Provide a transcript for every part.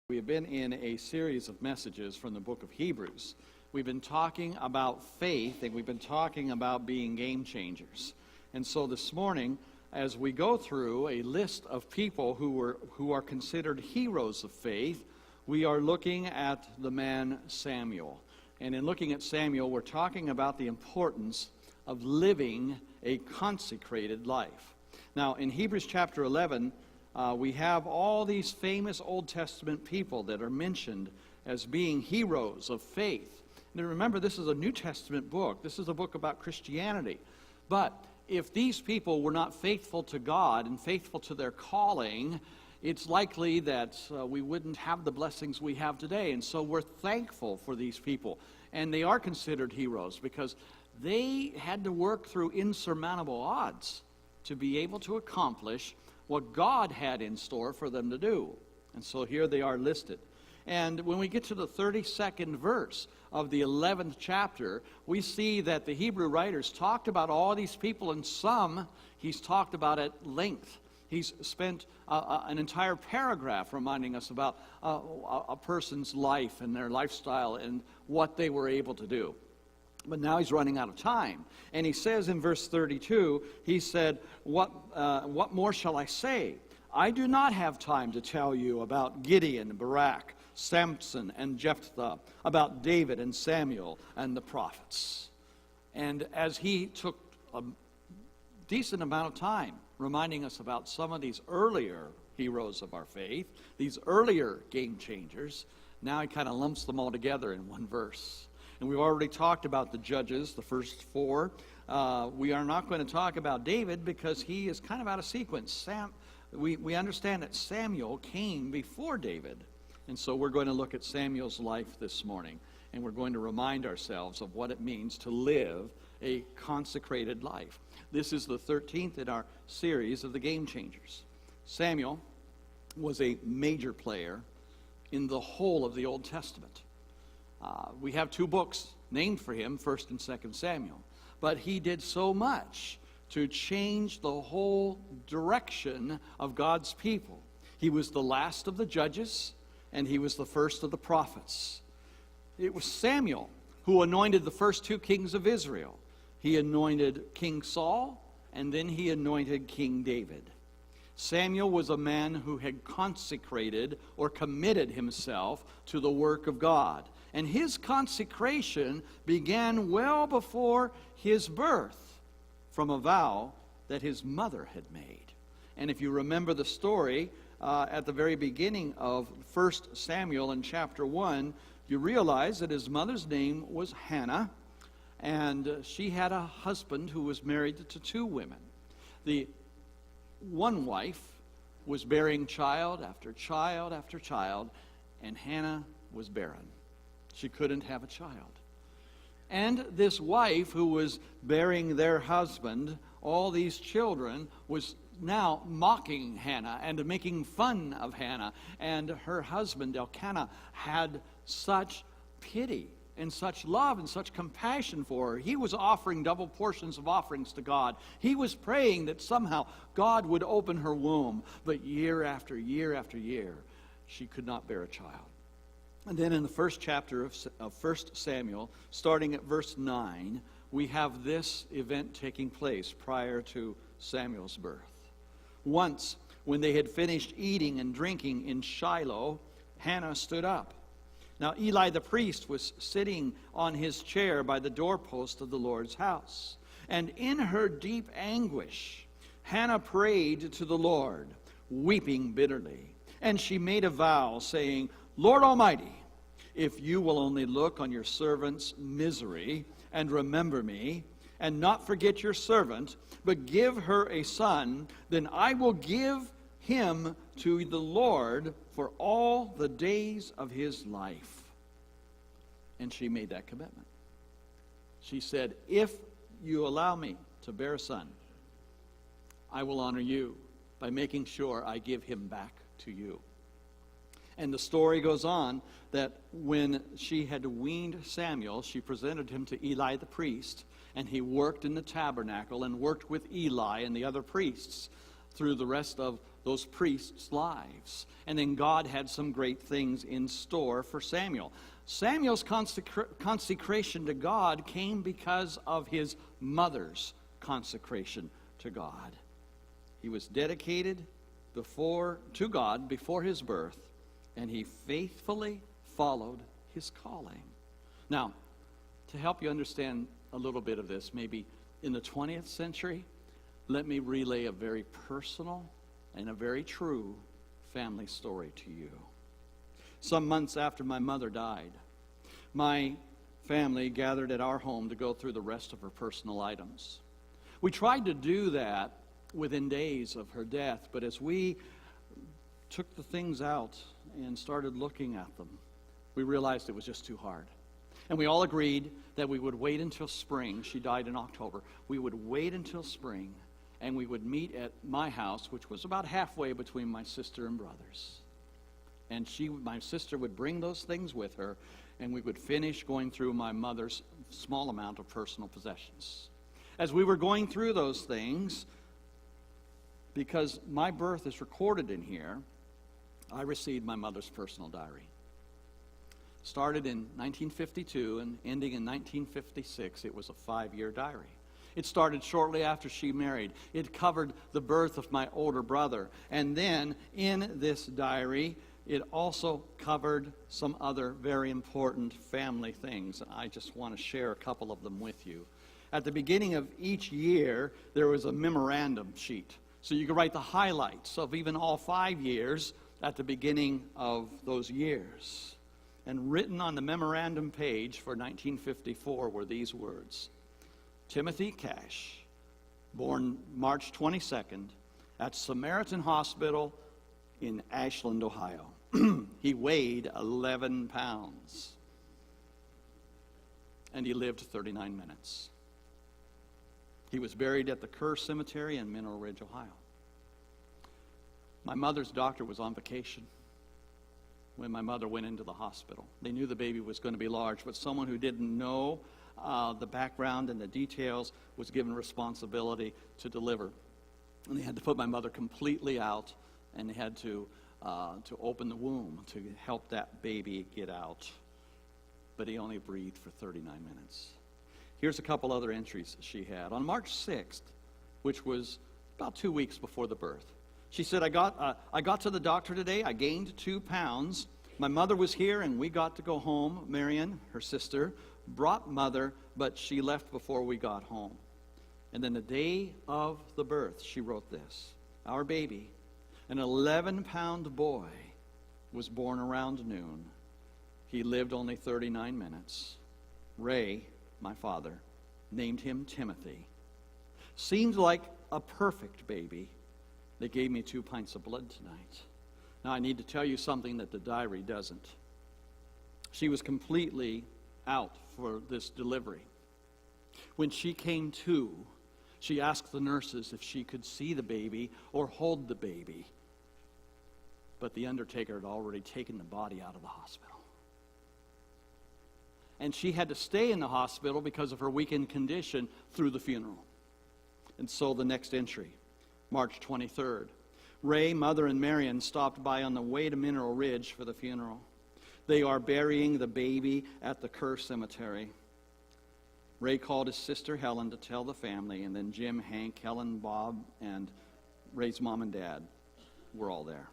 We have been in a series of messages from the book of Hebrews. We've been talking about faith, and we've been talking about being game changers. And so this morning, as we go through a list of people who are considered heroes of faith, we are looking at the man Samuel. And in looking at Samuel, we're talking about the importance of living a consecrated life. Now, in Hebrews chapter 11, we have all these famous Old Testament people that are mentioned as being heroes of faith. Now remember, this is a New Testament book. This is a book about Christianity. But if these people were not faithful to God and faithful to their calling, it's likely that we wouldn't have the blessings we have today. And so we're thankful for these people. And they are considered heroes because they had to work through insurmountable odds to be able to accomplish what God had in store for them to do. And so here they are listed. And when we get to the 32nd verse of the 11th chapter, we see that the Hebrew writers talked about all these people, and some he's talked about at length. He's spent an entire paragraph reminding us about a person's life and their lifestyle and what they were able to do. But now he's running out of time. And he says in verse 32, he said, what more shall I say? I do not have time to tell you about Gideon, Barak, Samson, and Jephthah, about David and Samuel and the prophets. And as he took a decent amount of time reminding us about some of these earlier heroes of our faith, these earlier game changers, now he kind of lumps them all together in one verse. And we've already talked about the judges, the first four. We are not going to talk about David because he is kind of out of sequence. We understand that Samuel came before David. And so we're going to look at Samuel's life this morning. And we're going to remind ourselves of what it means to live a consecrated life. This is the 13th in our series of the Game Changers. Samuel was a major player in the whole of the Old Testament. We have two books named for him, 1st and 2nd Samuel. But he did so much to change the whole direction of God's people. He was the last of the judges, and he was the first of the prophets. It was Samuel who anointed the first two kings of Israel. He anointed King Saul, and then he anointed King David. Samuel was a man who had consecrated or committed himself to the work of God. And his consecration began well before his birth from a vow that his mother had made. And if you remember the story at the very beginning of 1 Samuel in chapter 1, you realize that his mother's name was Hannah, and she had a husband who was married to two women. The one wife was bearing child after child after child, and Hannah was barren. She couldn't have a child. And this wife who was bearing their husband all these children was now mocking Hannah and making fun of Hannah. And her husband, Elkanah, had such pity and such love and such compassion for her. He was offering double portions of offerings to God. He was praying that somehow God would open her womb. But year after year after year, she could not bear a child. And then in the first chapter of 1 Samuel, starting at verse 9, we have this event taking place prior to Samuel's birth. Once, when they had finished eating and drinking in Shiloh, Hannah stood up. Now Eli the priest was sitting on his chair by the doorpost of the Lord's house. And in her deep anguish, Hannah prayed to the Lord, weeping bitterly. And she made a vow, saying, Lord Almighty, if you will only look on your servant's misery and remember me, and not forget your servant, but give her a son, then I will give him to the Lord for all the days of his life. And she made that commitment. She said, if you allow me to bear a son, I will honor you by making sure I give him back to you. And the story goes on that when she had weaned Samuel, she presented him to Eli the priest, and he worked in the tabernacle and worked with Eli and the other priests through the rest of those priests' lives. And then God had some great things in store for Samuel. Samuel's consecration to God came because of his mother's consecration to God. He was dedicated to God before his birth, and he faithfully followed his calling. Now, to help you understand a little bit of this, maybe in the 20th century, let me relay a very personal and a very true family story to you. Some months after my mother died, my family gathered at our home to go through the rest of her personal items. We tried to do that within days of her death, but as we took the things out and started looking at them, we realized it was just too hard. And we all agreed that we would wait until spring. She died in October. We would wait until spring, and we would meet at my house, which was about halfway between my sister and brothers. And my sister would bring those things with her, and we would finish going through my mother's small amount of personal possessions. As we were going through those things, because my birth is recorded in here, I received my mother's personal diary. Started in 1952 and ending in 1956. It was a 5-year diary. It started shortly after she married. It covered the birth of my older brother. And then in this diary, it also covered some other very important family things. I just want to share a couple of them with you. At the beginning of each year, there was a memorandum sheet. So you could write the highlights of even all 5 years at the beginning of those years. And written on the memorandum page for 1954 were these words: Timothy Cash, born March 22nd at Samaritan Hospital in Ashland, Ohio. He weighed 11 pounds. And he lived 39 minutes. He was buried at the Kerr Cemetery in Mineral Ridge, Ohio. My mother's doctor was on vacation when my mother went into the hospital. They knew the baby was going to be large, but someone who didn't know the background and the details was given responsibility to deliver. And they had to put my mother completely out, and they had to open the womb to help that baby get out. But he only breathed for 39 minutes. Here's a couple other entries she had. On March 6th, which was about 2 weeks before the birth, she said, I got to the doctor today. I gained 2 pounds. My mother was here, and we got to go home. Marion, her sister, brought mother, but she left before we got home. And then the day of the birth, she wrote this: our baby, an 11-pound boy, was born around noon. He lived only 39 minutes. Ray, my father, named him Timothy. Seemed like a perfect baby. They gave me 2 pints of blood tonight. Now, I need to tell you something that the diary doesn't. She was completely out for this delivery. When she came to, she asked the nurses if she could see the baby or hold the baby. But the undertaker had already taken the body out of the hospital. And she had to stay in the hospital because of her weakened condition through the funeral. And so the next entry, March 23rd. Ray, mother, and Marion stopped by on the way to Mineral Ridge for the funeral. They are burying the baby at the Kerr Cemetery. Ray called his sister Helen to tell the family, and then Jim, Hank, Helen, Bob, and Ray's mom and dad were all there.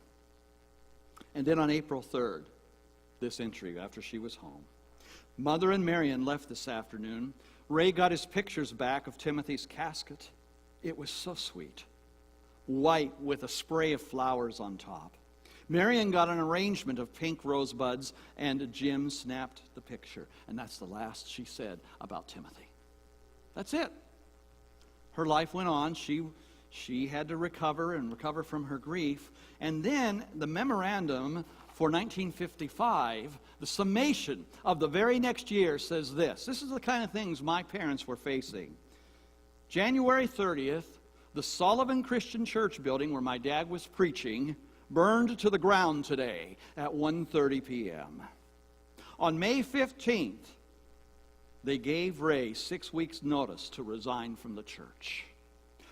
And then on April 3rd, this entry after she was home. Mother and Marion left this afternoon. Ray got his pictures back of Timothy's casket. It was so sweet. White with a spray of flowers on top. Marion got an arrangement of pink rosebuds, and Jim snapped the picture. And that's the last she said about Timothy. That's it. Her life went on. She had to recover from her grief. And then the memorandum for 1955, the summation of the very next year says this. This is the kind of things my parents were facing. January 30th, the Sullivan Christian Church building where my dad was preaching burned to the ground today at 1:30 p.m. On May 15th, they gave Ray 6 weeks' notice to resign from the church.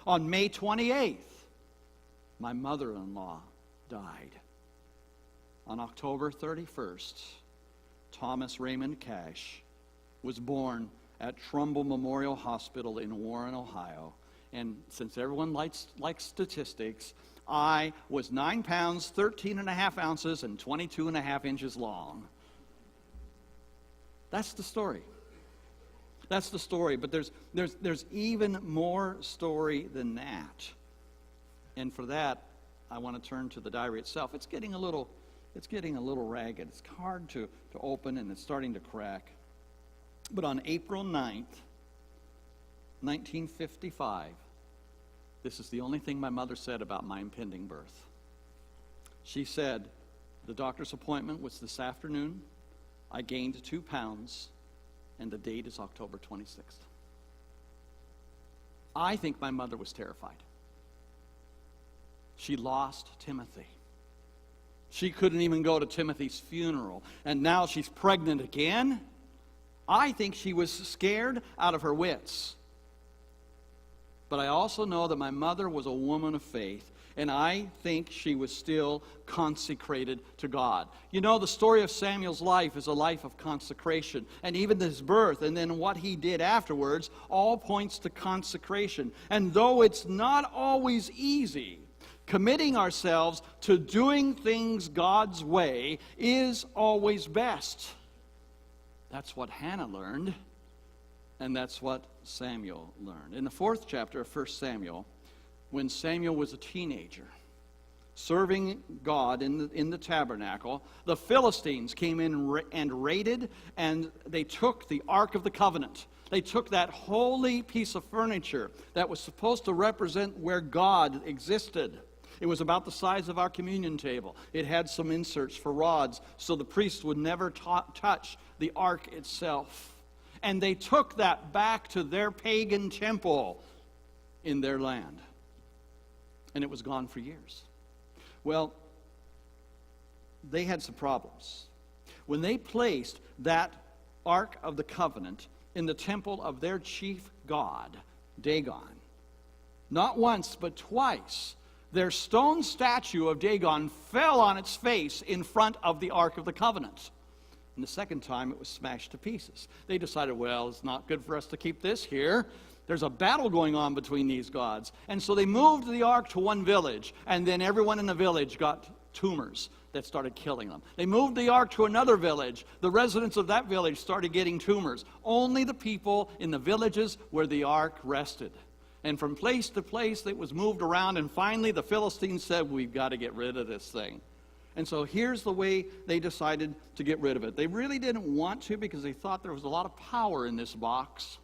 On May 28th, my mother-in-law died. On October 31st, Thomas Raymond Cash was born at Trumbull Memorial Hospital in Warren, Ohio. And since everyone likes statistics, I was 9 pounds, 13 and a half ounces, and 22 and a half inches long. That's the story. That's the story. But there's even more story than that. And for that, I want to turn to the diary itself. It's getting a little ragged. It's hard to open, and it's starting to crack. But on April 9th, 1955, this is the only thing my mother said about my impending birth. She said, the doctor's appointment was this afternoon. I gained 2 pounds, and the date is October 26th. I think my mother was terrified. She lost Timothy. She couldn't even go to Timothy's funeral, and now she's pregnant again. I think she was scared out of her wits. But I also know that my mother was a woman of faith, and I think she was still consecrated to God. You know, the story of Samuel's life is a life of consecration, and even his birth and then what he did afterwards all points to consecration. And though it's not always easy, committing ourselves to doing things God's way is always best. That's what Hannah learned, and that's what Samuel learned. In the 4th chapter of 1 Samuel, when Samuel was a teenager, serving God in the tabernacle, the Philistines came in and raided, and they took the Ark of the Covenant. They took that holy piece of furniture that was supposed to represent where God existed. It was about the size of our communion table. It had some inserts for rods, so the priest would never touch the ark itself. And they took that back to their pagan temple in their land. And it was gone for years. Well, they had some problems. When they placed that Ark of the Covenant in the temple of their chief god, Dagon, not once but twice, their stone statue of Dagon fell on its face in front of the Ark of the Covenant. And the second time, it was smashed to pieces. They decided, well, it's not good for us to keep this here. There's a battle going on between these gods. And so they moved the ark to one village, and then everyone in the village got tumors that started killing them. They moved the ark to another village. The residents of that village started getting tumors. Only the people in the villages where the ark rested. And from place to place, it was moved around, and finally the Philistines said, we've got to get rid of this thing. And so here's the way they decided to get rid of it. They really didn't want to because they thought there was a lot of power in this box.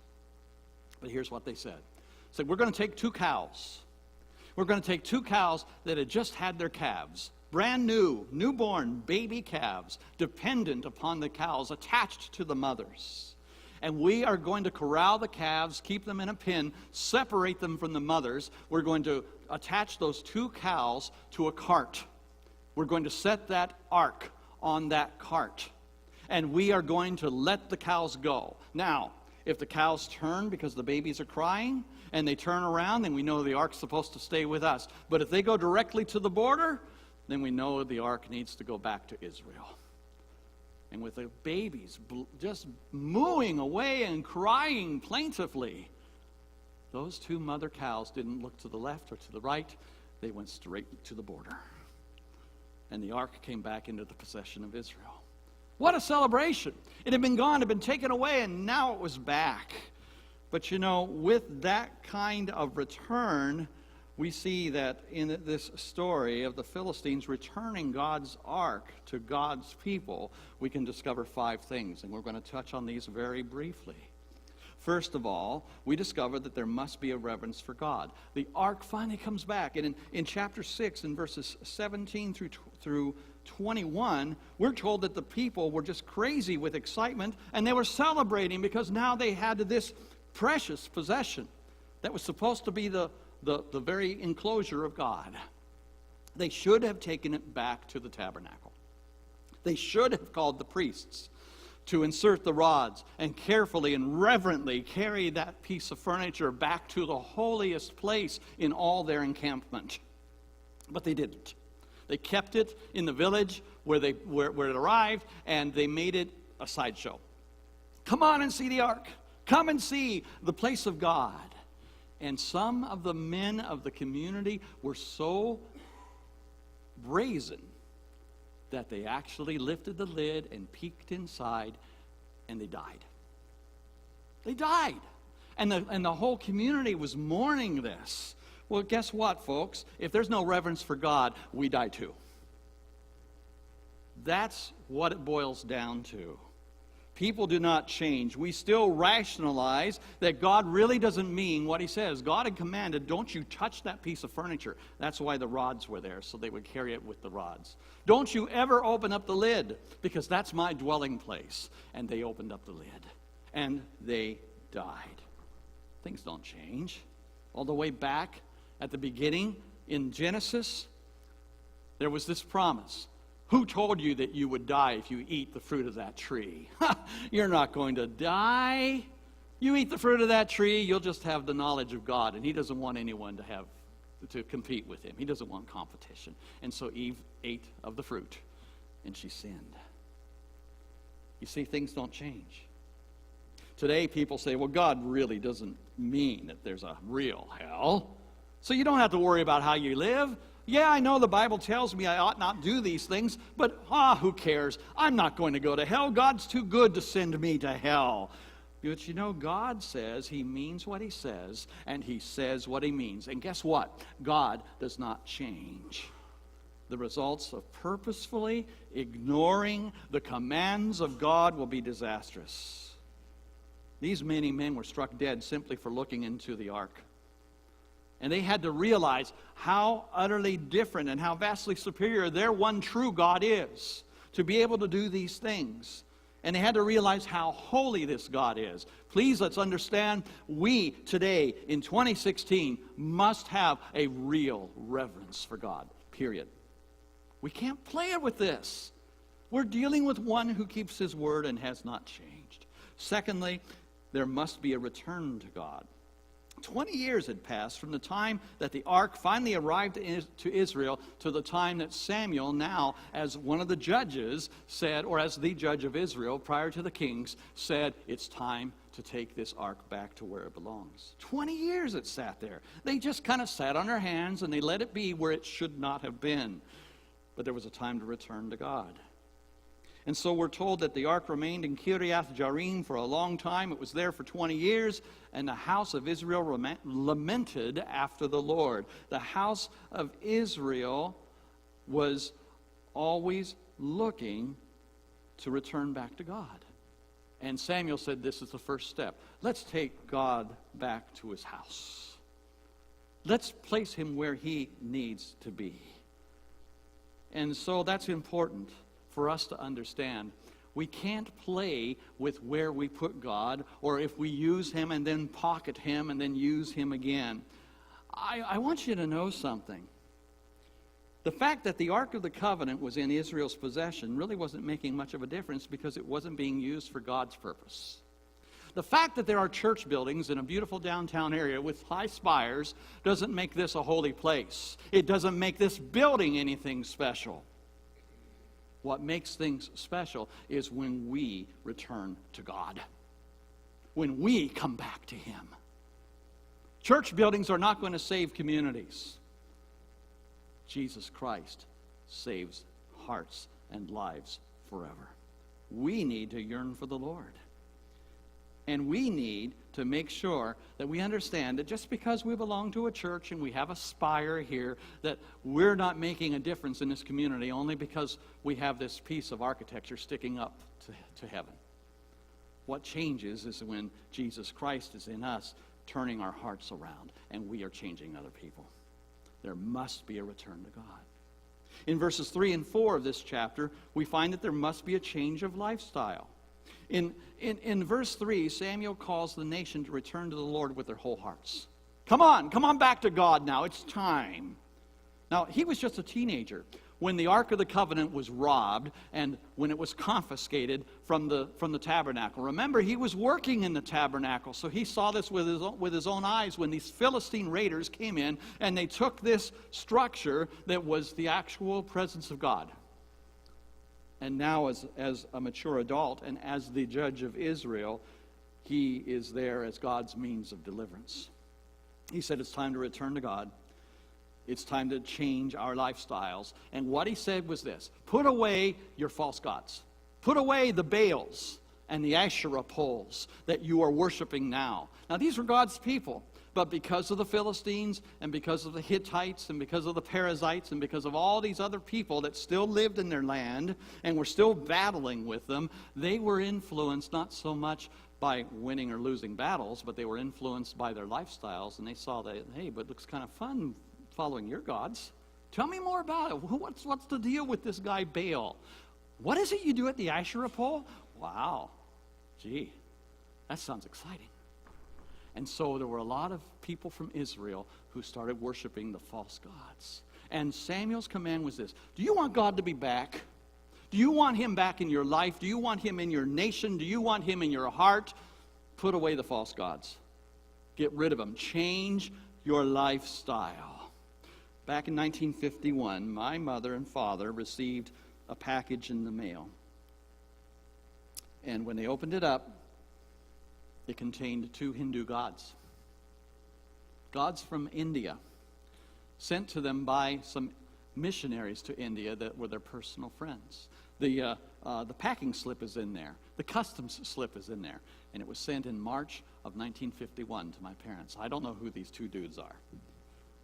But here's what they said. They said, we're going to take 2 cows. We're going to take 2 cows that had just had their calves. Brand new, newborn baby calves, dependent upon the cows, attached to the mothers. And we are going to corral the calves, keep them in a pen, separate them from the mothers. We're going to attach those 2 cows to a cart. We're going to set that ark on that cart. And we are going to let the cows go. Now, if the cows turn because the babies are crying, and they turn around, then we know the ark's supposed to stay with us. But if they go directly to the border, then we know the ark needs to go back to Israel. And with the babies just mooing away and crying plaintively, those 2 mother cows didn't look to the left or to the right. They went straight to the border. And the ark came back into the possession of Israel. What a celebration. It had been gone, it had been taken away, and now it was back. But you know, with that kind of return, we see that in this story of the Philistines returning God's ark to God's people, we can discover 5 things, and we're going to touch on these very briefly. First of all, we discover that there must be a reverence for God. The ark finally comes back, and in chapter 6, in verses 17 through 21, we're told that the people were just crazy with excitement, and they were celebrating because now they had this precious possession that was supposed to be the very enclosure of God. They should have taken it back to the tabernacle. They should have called the priests to insert the rods and carefully and reverently carry that piece of furniture back to the holiest place in all their encampment. But they didn't. They kept it in the village where it arrived, and they made it a sideshow. Come on and see the ark. Come and see the place of God. And some of the men of the community were so brazen that they actually lifted the lid and peeked inside, and they died. They died. And the whole community was mourning this. Well, guess what, folks? If there's no reverence for God, we die too. That's what it boils down to. People do not change. We still rationalize that God really doesn't mean what he says. God had commanded, don't you touch that piece of furniture. That's why the rods were there, so they would carry it with the rods. Don't you ever open up the lid, because that's my dwelling place. And they opened up the lid, and they died. Things don't change. All the way back at the beginning in Genesis, there was this promise. Who told you that you would die if you eat the fruit of that tree? You're not going to die. You eat the fruit of that tree, you'll just have the knowledge of God, and he doesn't want anyone to compete with him. He doesn't want competition. And so Eve ate of the fruit, and she sinned. You see, things don't change. Today, people say, well, God really doesn't mean that there's a real hell. So you don't have to worry about how you live. Yeah, I know the Bible tells me I ought not do these things, but who cares? I'm not going to go to hell. God's too good to send me to hell. But you know, God says he means what he says, and he says what he means. And guess what? God does not change. The results of purposefully ignoring the commands of God will be disastrous. These many men were struck dead simply for looking into the ark. And they had to realize how utterly different and how vastly superior their one true God is to be able to do these things. And they had to realize how holy this God is. Please, let's understand, we today in 2016 must have a real reverence for God, period. We can't play it with this. We're dealing with one who keeps his word and has not changed. Secondly, there must be a return to God. 20 years had passed from the time that the ark finally arrived to Israel to the time that Samuel, now as one of the judges, said, or as the judge of Israel prior to the kings, said, it's time to take this ark back to where it belongs. 20 years it sat there. They just kind of sat on their hands and they let it be where it should not have been. But there was a time to return to God. And so we're told that the ark remained in Kiriath Jearim for a long time. It was there for 20 years, and the house of Israel lamented after the Lord. The house of Israel was always looking to return back to God. And Samuel said, this is the first step. Let's take God back to his house. Let's place him where he needs to be. And so that's important for us to understand. We can't play with where we put God, or if we use him and then pocket him and then use him again. I want you to know something. The fact that the Ark of the Covenant was in Israel's possession really wasn't making much of a difference because it wasn't being used for God's purpose. The fact that there are church buildings in a beautiful downtown area with high spires doesn't make this a holy place. It doesn't make this building anything special. What makes things special is when we return to God. When we come back to him. Church buildings are not going to save communities. Jesus Christ saves hearts and lives forever. We need to yearn for the Lord. And we need to make sure that we understand that just because we belong to a church and we have a spire here, that we're not making a difference in this community only because we have this piece of architecture sticking up to heaven. What changes is when Jesus Christ is in us, turning our hearts around, and we are changing other people. There must be a return to God. In verses 3 and 4 of this chapter, we find that there must be a change of lifestyle. In verse 3, Samuel calls the nation to return to the Lord with their whole hearts. Come on back to God now. It's time. Now, he was just a teenager. when the Ark of the Covenant was robbed and when it was confiscated from the tabernacle. Remember, he was working in the tabernacle, so he saw this with his own eyes when these Philistine raiders came in and they took this structure that was the actual presence of God. And now as a mature adult and as the judge of Israel, he is there as God's means of deliverance. He said it's time to return to God. It's time to change our lifestyles. And what he said was this: put away your false gods. Put away the Baals and the Asherah poles that you are worshiping now. Now, these were God's people. But because of the Philistines and because of the Hittites and because of the Perizzites and because of all these other people that still lived in their land and were still battling with them, they were influenced not so much by winning or losing battles, but they were influenced by their lifestyles. And they saw that, hey, but it looks kind of fun following your gods. Tell me more about it. What's the deal with this guy Baal? What is it you do at the Asherah pole? Wow. Gee, that sounds exciting. And so there were a lot of people from Israel who started worshiping the false gods. And Samuel's command was this: do you want God to be back? Do you want him back in your life? Do you want him in your nation? Do you want him in your heart? Put away the false gods. Get rid of them. Change your lifestyle. Back in 1951, my mother and father received a package in the mail. And when they opened it up, it contained 2 Hindu gods. Gods from India, sent to them by some missionaries to India that were their personal friends. The packing slip is in there. The customs slip is in there. And it was sent in March of 1951 to my parents. I don't know who these 2 dudes are.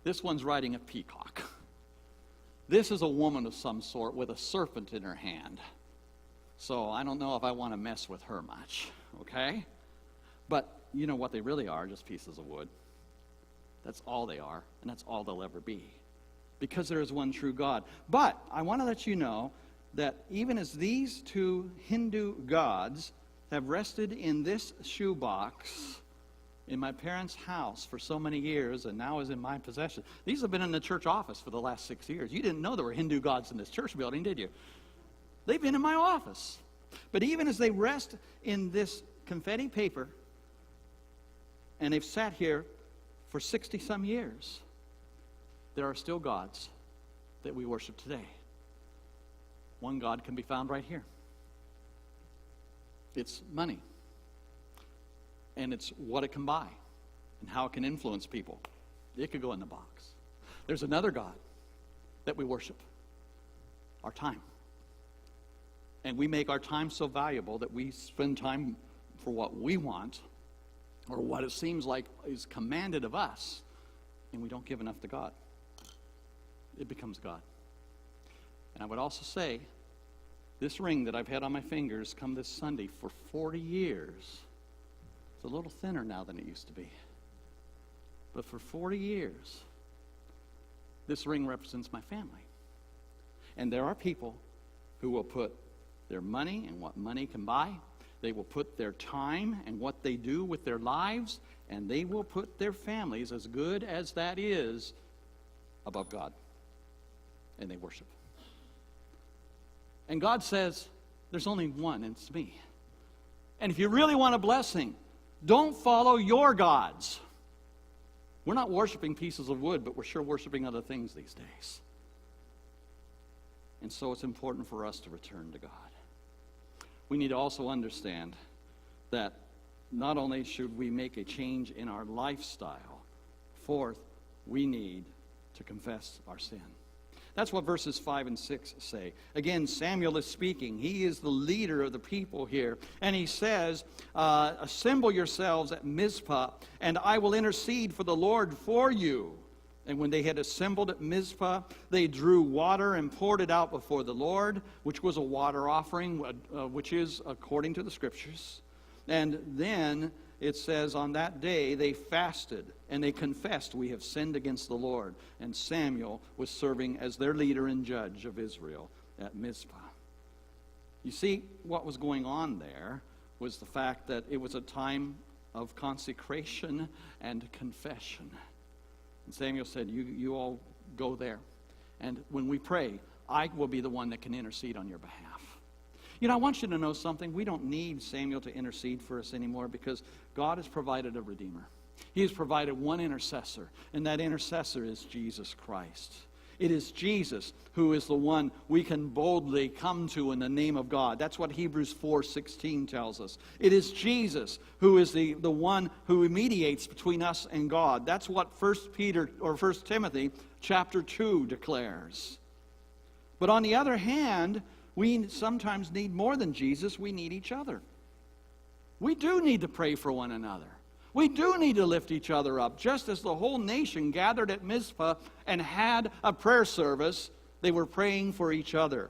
This one's riding a peacock. This is a woman of some sort with a serpent in her hand. So I don't know if I want to mess with her much, okay? But you know what they really are? Just pieces of wood. That's all they are, and that's all they'll ever be. Because there is one true God. But I want to let you know that even as these 2 Hindu gods have rested in this shoebox in my parents' house for so many years and now is in my possession. These have been in the church office for the last 6 years. You didn't know there were Hindu gods in this church building, did you? They've been in my office. But even as they rest in this confetti paper, and they've sat here for 60-some years, there are still gods that we worship today. One God can be found right here. It's money. And it's what it can buy and how it can influence people. It could go in the box. There's another God that we worship, our time. And we make our time so valuable that we spend time for what we want or what it seems like is commanded of us, and we don't give enough to God. It becomes God. And I would also say, this ring that I've had on my fingers come this Sunday for 40 years. It's a little thinner now than it used to be. But for 40 years, this ring represents my family. And there are people who will put their money and what money can buy. They will put their time and what they do with their lives, and they will put their families, as good as that is, above God. And they worship. And God says, there's only one, and it's me. And if you really want a blessing, don't follow your gods. We're not worshiping pieces of wood, but we're sure worshiping other things these days. And so it's important for us to return to God. We need to also understand that not only should we make a change in our lifestyle, fourth, we need to confess our sin. That's what verses 5 and 6 say. Again, Samuel is speaking. He is the leader of the people here. And he says, assemble yourselves at Mizpah, and I will intercede for the Lord for you. And when they had assembled at Mizpah, they drew water and poured it out before the Lord, which was a water offering, which is according to the Scriptures. And then it says, on that day they fasted, and they confessed, we have sinned against the Lord. And Samuel was serving as their leader and judge of Israel at Mizpah. You see, what was going on there was the fact that it was a time of consecration and confession. And Samuel said, you all go there. And when we pray, I will be the one that can intercede on your behalf. You know, I want you to know something. We don't need Samuel to intercede for us anymore because God has provided a Redeemer. He has provided one intercessor, and that intercessor is Jesus Christ. It is Jesus who is the one we can boldly come to in the name of God. That's what Hebrews 4:16 tells us. It is Jesus who is the one who mediates between us and God. That's what 1 Timothy chapter 2 declares. But on the other hand, we sometimes need more than Jesus. We need each other. We do need to pray for one another. We do need to lift each other up. Just as the whole nation gathered at Mizpah and had a prayer service, they were praying for each other.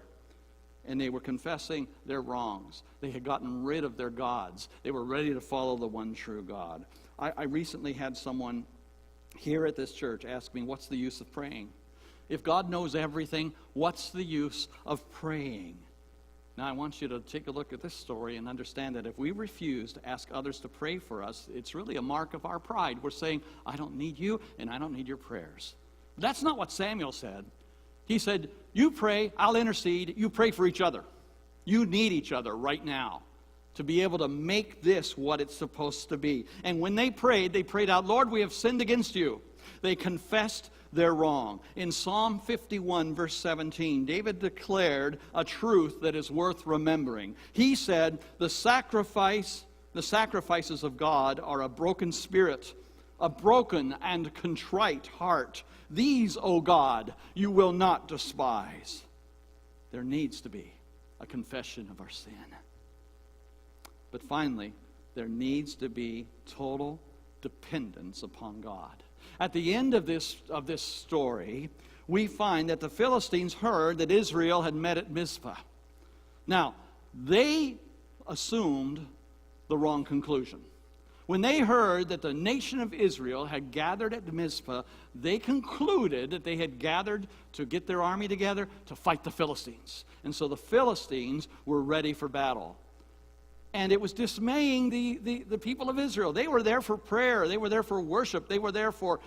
And they were confessing their wrongs. They had gotten rid of their gods. They were ready to follow the one true God. I recently had someone here at this church ask me, what's the use of praying? If God knows everything, what's the use of praying? Now, I want you to take a look at this story and understand that if we refuse to ask others to pray for us, it's really a mark of our pride. We're saying, I don't need you, and I don't need your prayers. That's not what Samuel said. He said, you pray, I'll intercede, you pray for each other. You need each other right now to be able to make this what it's supposed to be. And when they prayed out, Lord, we have sinned against you. They confessed their wrong. In Psalm 51, verse 17, David declared a truth that is worth remembering. He said, the sacrifices of God are a broken spirit, a broken and contrite heart. These, O God, you will not despise. There needs to be a confession of our sin. But finally, there needs to be total dependence upon God. At the end of this story, we find that the Philistines heard that Israel had met at Mizpah. Now, they assumed the wrong conclusion. When they heard that the nation of Israel had gathered at Mizpah, they concluded that they had gathered to get their army together to fight the Philistines. And so the Philistines were ready for battle. And it was dismaying the people of Israel. They were there for prayer. They were there for worship. They were there for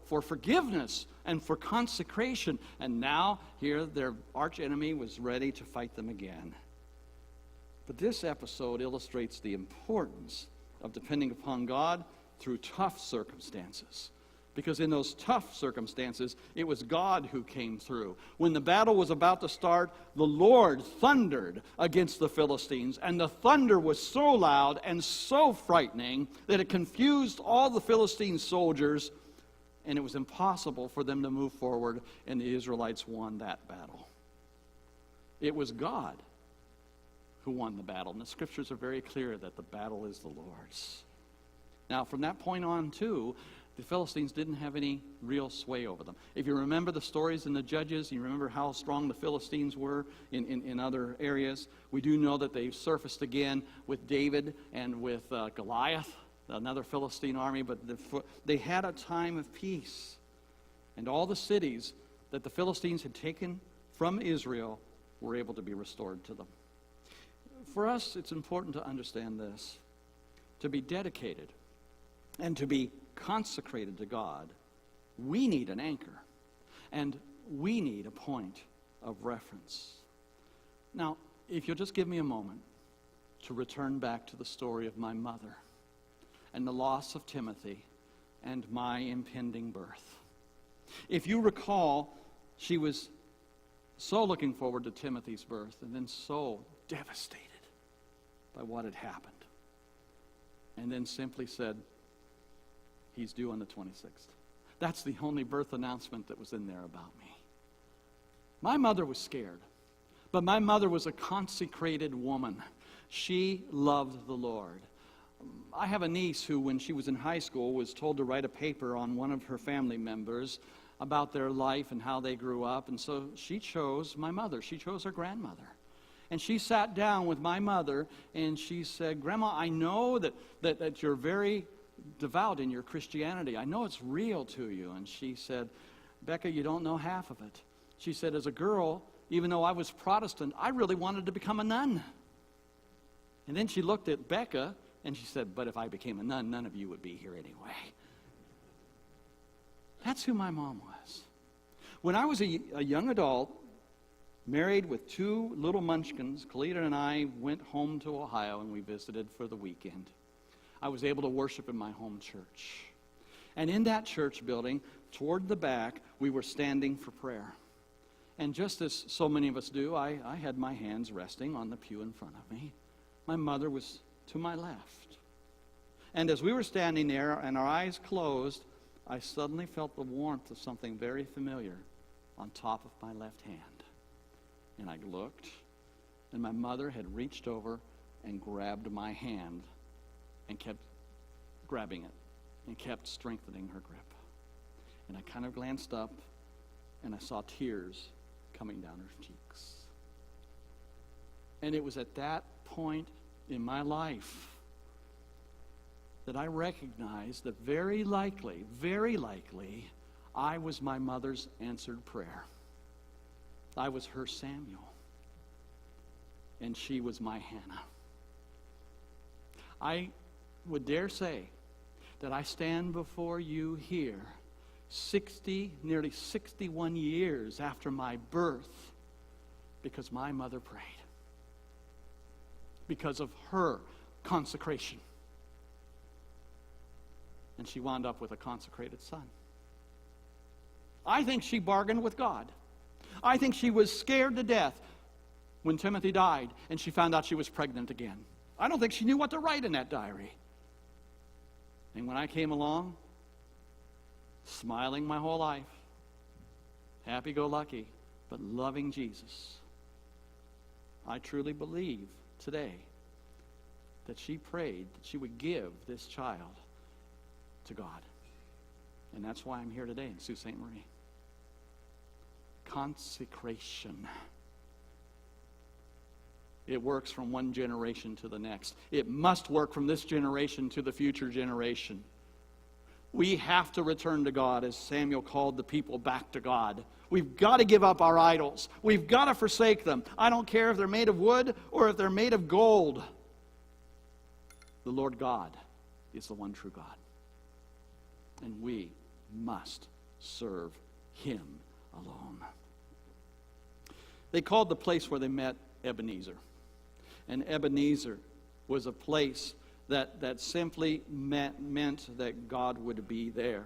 forgiveness and for consecration. And now, here, their archenemy was ready to fight them again. But this episode illustrates the importance of depending upon God through tough circumstances. Because in those tough circumstances, it was God who came through. When the battle was about to start, the Lord thundered against the Philistines. And the thunder was so loud and so frightening that it confused all the Philistine soldiers. And it was impossible for them to move forward, and the Israelites won that battle. It was God who won the battle. And the scriptures are very clear that the battle is the Lord's. Now, from that point on, too, the Philistines didn't have any real sway over them. If you remember the stories in the Judges, you remember how strong the Philistines were in other areas. We do know that they surfaced again with David and with Goliath, another Philistine army, but they had a time of peace. And all the cities that the Philistines had taken from Israel were able to be restored to them. For us, it's important to understand this. To be dedicated and to be consecrated to God, we need an anchor, and we need a point of reference. Now, if you'll just give me a moment to return back to the story of my mother and the loss of Timothy and my impending birth. If you recall, she was so looking forward to Timothy's birth and then so devastated by what had happened. And then simply said, he's due on the 26th. That's the only birth announcement that was in there about me. My mother was scared, but my mother was a consecrated woman. She loved the Lord. I have a niece who, when she was in high school, was told to write a paper on one of her family members about their life and how they grew up. And so she chose my mother. She chose her grandmother. And she sat down with my mother and she said, Grandma, I know that you're very devout in your Christianity. I know it's real to you. And she said, Becca, you don't know half of it. She said, as a girl, even though I was Protestant, I really wanted to become a nun. And then she looked at Becca and she said, but if I became a nun, none of you would be here anyway. That's who my mom was. When I was a young adult, married with 2 little munchkins, Kalita and I went home to Ohio and we visited for the weekend. I was able to worship in my home church. And in that church building, toward the back, we were standing for prayer. And just as so many of us do, I had my hands resting on the pew in front of me. My mother was to my left. And as we were standing there and our eyes closed, I suddenly felt the warmth of something very familiar on top of my left hand. And I looked, and my mother had reached over and grabbed my hand and kept grabbing it and kept strengthening her grip. And I kind of glanced up, and I saw tears coming down her cheeks. And it was at that point in my life that I recognized that very likely, I was my mother's answered prayer. I was her Samuel, and she was my Hannah. I would dare say that I stand before you here nearly 61 years after my birth because my mother prayed, because of her consecration. And she wound up with a consecrated son. I think she bargained with God. I think she was scared to death when Timothy died and she found out she was pregnant again. I don't think she knew what to write in that diary. And when I came along, smiling my whole life, happy-go-lucky, but loving Jesus, I truly believe today that she prayed that she would give this child to God. And that's why I'm here today in Sault Ste. Marie. Consecration. It works from one generation to the next. It must work from this generation to the future generation. We have to return to God as Samuel called the people back to God. We've got to give up our idols. We've got to forsake them. I don't care if they're made of wood or if they're made of gold. The Lord God is the one true God. And we must serve Him alone. They called the place where they met Ebenezer. And Ebenezer was a place that simply meant that God would be there.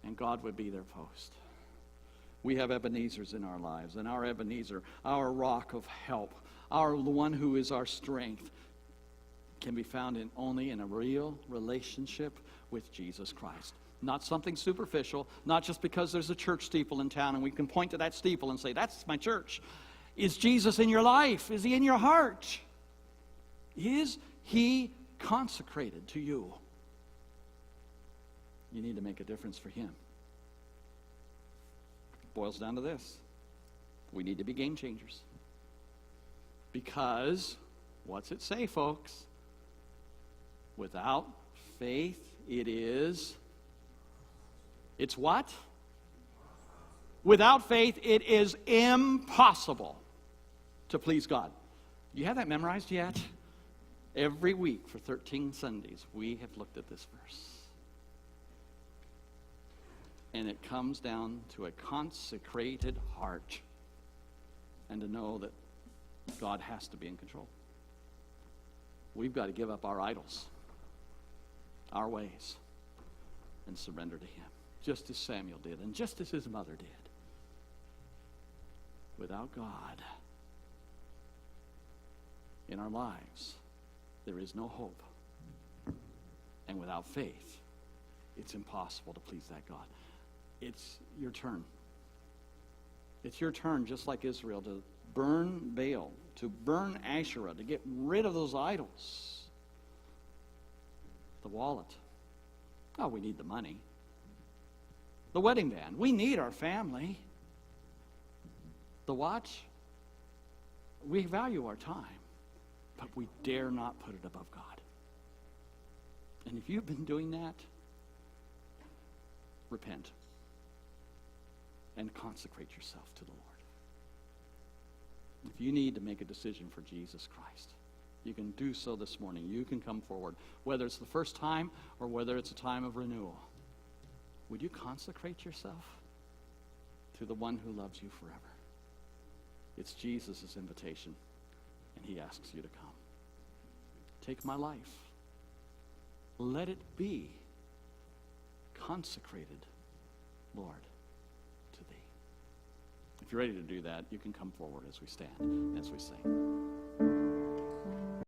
And God would be their post. We have Ebenezers in our lives. And our Ebenezer, our rock of help, the one who is our strength, can be found only in a real relationship with Jesus Christ. Not something superficial, not just because there's a church steeple in town and we can point to that steeple and say, that's my church. Is Jesus in your life? Is He in your heart? Is He consecrated to you? You need to make a difference for Him. It boils down to this. We need to be game changers. Because, what's it say, folks? Without faith, it's what? Without faith, it is impossible to please God. You have that memorized yet? Every week for 13 Sundays, we have looked at this verse. And it comes down to a consecrated heart and to know that God has to be in control. We've got to give up our idols, our ways, and surrender to Him, just as Samuel did and just as his mother did. Without God in our lives, there is no hope. And without faith, it's impossible to please that God. It's your turn. It's your turn, just like Israel, to burn Baal, to burn Asherah, to get rid of those idols. The wallet. Oh, we need the money. The wedding band. We need our family. The watch. We value our time, but we dare not put it above God. And if you've been doing that, repent and consecrate yourself to the Lord. If you need to make a decision for Jesus Christ, you can do so this morning. You can come forward, whether it's the first time or whether it's a time of renewal. Would you consecrate yourself to the one who loves you forever? It's Jesus' invitation, and he asks you to come. Take my life. Let it be consecrated, Lord, to thee. If you're ready to do that, you can come forward as we stand, as we sing.